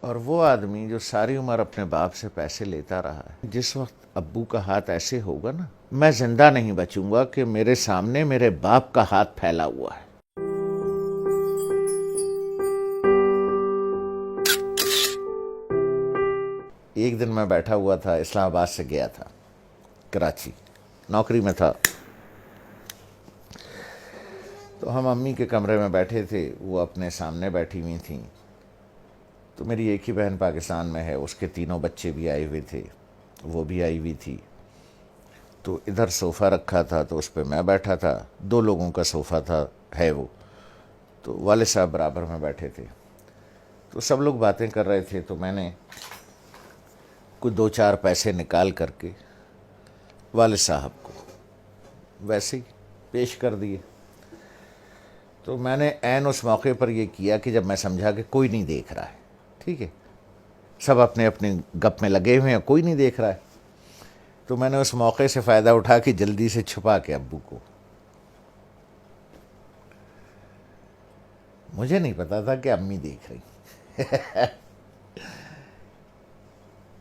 اور وہ آدمی جو ساری عمر اپنے باپ سے پیسے لیتا رہا ہے، جس وقت ابو کا ہاتھ ایسے ہوگا نا، میں زندہ نہیں بچوں گا کہ میرے سامنے میرے باپ کا ہاتھ پھیلا ہوا ہے۔ ایک دن میں بیٹھا ہوا تھا، اسلام آباد سے گیا تھا کراچی، نوکری میں تھا، تو ہم امی کے کمرے میں بیٹھے تھے، وہ اپنے سامنے بیٹھی ہوئی تھیں، تو میری ایک ہی بہن پاکستان میں ہے، اس کے تینوں بچے بھی آئے ہوئے تھے، وہ بھی آئی ہوئی تھی، تو ادھر صوفہ رکھا تھا تو اس پہ میں بیٹھا تھا، 2 لوگوں کا صوفہ تھا ہے وہ، تو والد صاحب برابر میں بیٹھے تھے، تو سب لوگ باتیں کر رہے تھے، تو میں نے کچھ 2-4 پیسے نکال کر کے والد صاحب کو ویسے ہی پیش کر دیے۔ تو میں نے عین اس موقع پر یہ کیا کہ جب میں سمجھا کہ کوئی نہیں دیکھ رہا ہے، ٹھیک ہے، سب اپنے اپنے گپ میں لگے ہوئے ہیں، کوئی نہیں دیکھ رہا ہے، تو میں نے اس موقع سے فائدہ اٹھا کے جلدی سے چھپا کے ابو کو، مجھے نہیں پتا تھا کہ امی دیکھ رہی،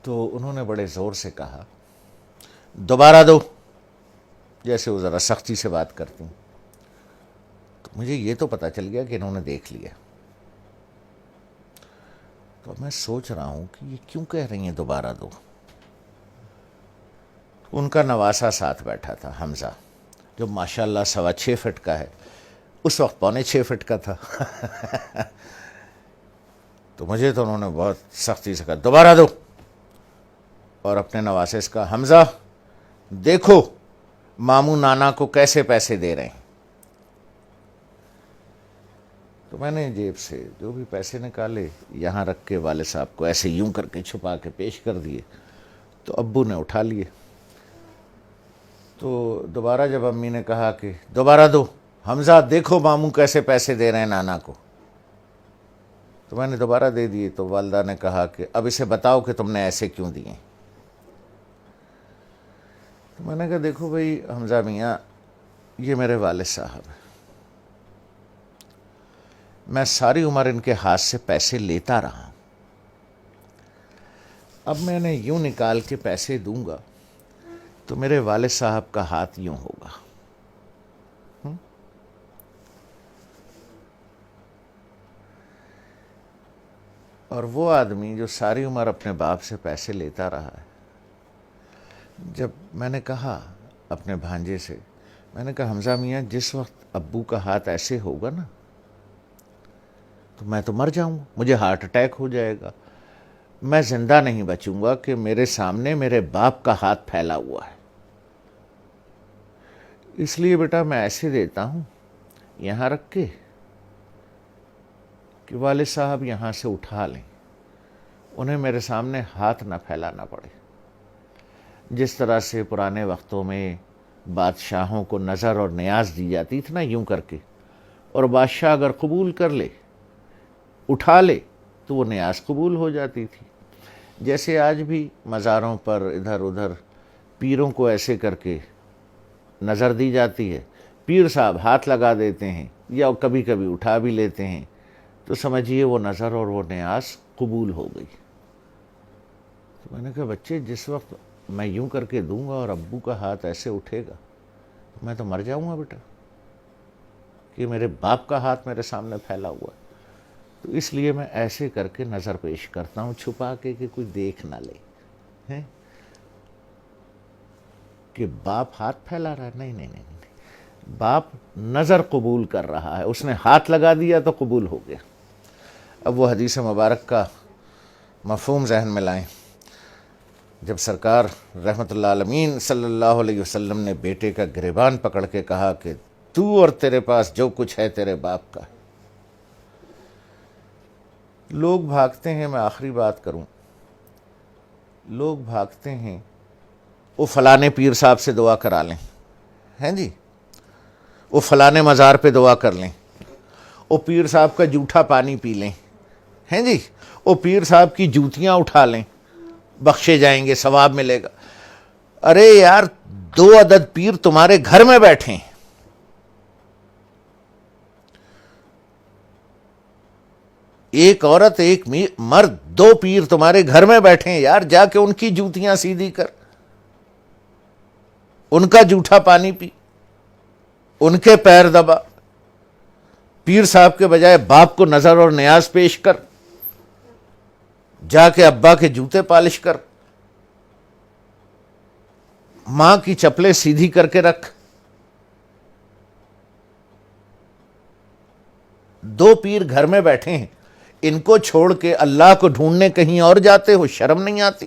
تو انہوں نے بڑے زور سے کہا دوبارہ دو، جیسے وہ ذرا سختی سے بات کرتی ہیں، تو مجھے یہ تو پتا چل گیا کہ انہوں نے دیکھ لیا، تو میں سوچ رہا ہوں کہ یہ کیوں کہہ رہی ہیں دوبارہ دو۔ ان کا نواسا ساتھ بیٹھا تھا، حمزہ، جو ماشاءاللہ 6.25 فٹ کا ہے، اس وقت 6.25 فٹ کا تھا، تو مجھے تو انہوں نے بہت سختی سے کہا دوبارہ دو، اور اپنے نواسے سے کہا حمزہ دیکھو ماموں نانا کو کیسے پیسے دے رہے ہیں۔ تو میں نے جیب سے جو بھی پیسے نکالے یہاں رکھ کے والد صاحب کو ایسے یوں کر کے چھپا کے پیش کر دیے، تو ابو نے اٹھا لیے۔ تو دوبارہ جب امی نے کہا کہ دوبارہ دو، حمزہ دیکھو ماموں کیسے پیسے دے رہے ہیں نانا کو، تو میں نے دوبارہ دے دیے، تو والدہ نے کہا کہ اب اسے بتاؤ کہ تم نے ایسے کیوں دیے۔ تو میں نے کہا دیکھو بھائی حمزہ میاں، یہ میرے والد صاحب ہیں، میں ساری عمر ان کے ہاتھ سے پیسے لیتا رہا ہوں، اب میں نے یوں نکال کے پیسے دوں گا تو میرے والد صاحب کا ہاتھ یوں ہوگا، اور وہ آدمی جو ساری عمر اپنے باپ سے پیسے لیتا رہا ہے، جب میں نے کہا اپنے بھانجے سے، میں نے کہا حمزہ میاں جس وقت ابو کا ہاتھ ایسے ہوگا نا تو میں تو مر جاؤں گا، مجھے ہارٹ اٹیک ہو جائے گا، میں زندہ نہیں بچوں گا کہ میرے سامنے میرے باپ کا ہاتھ پھیلا ہوا ہے، اس لیے بیٹا میں ایسے دیتا ہوں یہاں رکھ کے کہ والد صاحب یہاں سے اٹھا لیں، انہیں میرے سامنے ہاتھ نہ پھیلانا پڑے، جس طرح سے پرانے وقتوں میں بادشاہوں کو نظر اور نیاز دی جاتی تھی نا یوں کر کے، اور بادشاہ اگر قبول کر لے اٹھا لے تو وہ نیاز قبول ہو جاتی تھی، جیسے آج بھی مزاروں پر ادھر ادھر پیروں کو ایسے کر کے نظر دی جاتی ہے، پیر صاحب ہاتھ لگا دیتے ہیں یا کبھی کبھی اٹھا بھی لیتے ہیں، تو سمجھیے وہ نظر اور وہ نیاز قبول ہو گئی۔ تو میں نے کہا بچے جس وقت میں یوں کر کے دوں گا اور ابو کا ہاتھ ایسے اٹھے گا میں تو مر جاؤں گا بیٹا، کہ میرے باپ کا ہاتھ میرے سامنے پھیلا ہوا ہے، تو اس لیے میں ایسے کر کے نظر پیش کرتا ہوں چھپا کے کہ کوئی دیکھ نہ لے ہیں کہ باپ ہاتھ پھیلا رہا ہے، نہیں نہیں نہیں نہیں، باپ نظر قبول کر رہا ہے، اس نے ہاتھ لگا دیا تو قبول ہو گیا۔ اب وہ حدیث مبارک کا مفہوم ذہن میں لائیں، جب سرکار رحمت اللہ عالمین صلی اللہ علیہ وسلم نے بیٹے کا گریبان پکڑ کے کہا کہ تو اور تیرے پاس جو کچھ ہے تیرے باپ کا ہے، لوگ بھاگتے ہیں، میں آخری بات کروں، لوگ بھاگتے ہیں وہ فلانے پیر صاحب سے دعا کرا لیں، ہیں جی، وہ فلانے مزار پہ دعا کر لیں، وہ پیر صاحب کا جھوٹا پانی پی لیں، ہیں جی، وہ پیر صاحب کی جوتیاں اٹھا لیں، بخشے جائیں گے، ثواب ملے گا۔ ارے یار 2 عدد پیر تمہارے گھر میں بیٹھے ہیں، ایک عورت ایک مرد، دو پیر تمہارے گھر میں بیٹھے ہیں یار، جا کے ان کی جوتیاں سیدھی کر، ان کا جھوٹا پانی پی، ان کے پیر دبا، پیر صاحب کے بجائے باپ کو نظر اور نیاز پیش کر، جا کے ابا کے جوتے پالش کر، ماں کی چپلیں سیدھی کر کے رکھ۔ دو پیر گھر میں بیٹھے ہیں، ان کو چھوڑ کے اللہ کو ڈھونڈنے کہیں اور جاتے ہو، شرم نہیں آتی؟